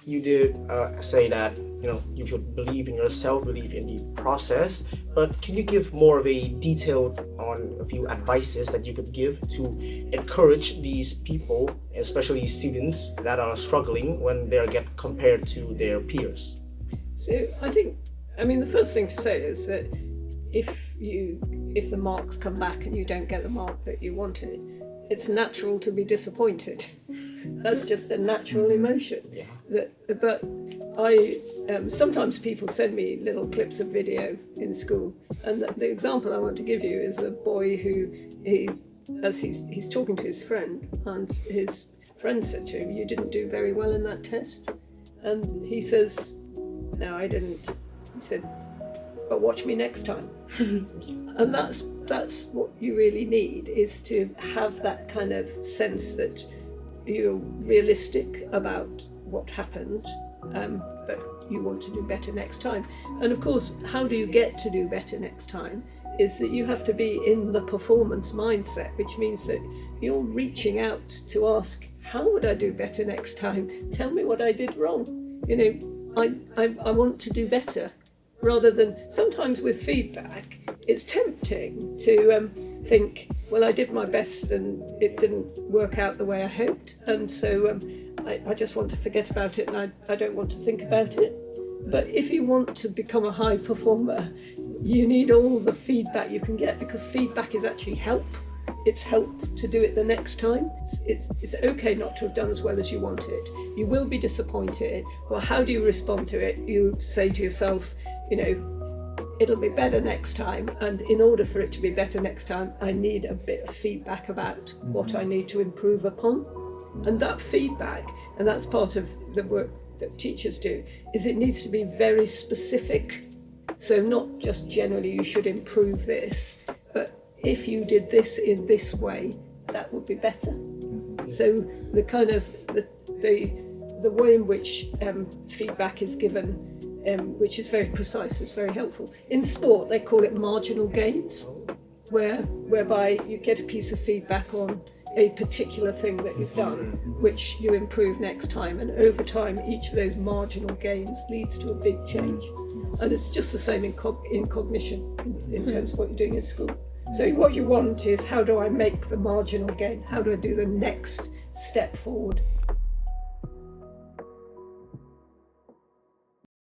you did say that you should believe in yourself, believe in the process. But can you give more of a detailed on a few advices that you could give to encourage these people, especially students that are struggling when they get compared to their peers? So the first thing to say is that if the marks come back and you don't get the mark that you wanted, it's natural to be disappointed. That's just a natural emotion. Yeah. But sometimes people send me little clips of video in school, and the example I want to give you is a boy who he's talking to his friend, and his friend said to him, "You didn't do very well in that test," and he says, "No, I didn't." He said, "But watch me next time." And that's what you really need, is to have that kind of sense that you're realistic about what happened, but you want to do better next time. And of course, how do you get to do better next time is that you have to be in the performance mindset, which means that you're reaching out to ask, how would I do better next time? Tell me what I did wrong. I want to do better. Rather than, sometimes with feedback, it's tempting to think, well, I did my best and it didn't work out the way I hoped, and so I just want to forget about it, and I don't want to think about it. But if you want to become a high performer, you need all the feedback you can get, because feedback is actually help. It's help to do it the next time. It's okay not to have done as well as you wanted. You will be disappointed. Well, how do you respond to it? You say to yourself, it'll be better next time, and in order for it to be better next time, I need a bit of feedback about what I need to improve upon. And that feedback, and that's part of the work that teachers do, is it needs to be very specific. So not just generally you should improve this, but if you did this in this way, that would be better. So the kind of the way in which feedback is given, which is very precise, is very helpful. In sport, they call it marginal gains, whereby you get a piece of feedback on a particular thing that you've done, which you improve next time, and over time each of those marginal gains leads to a big change. And it's just the same in cognition, in terms of what you're doing in school. So what you want is, how do I make the marginal gain? How do I do the next step forward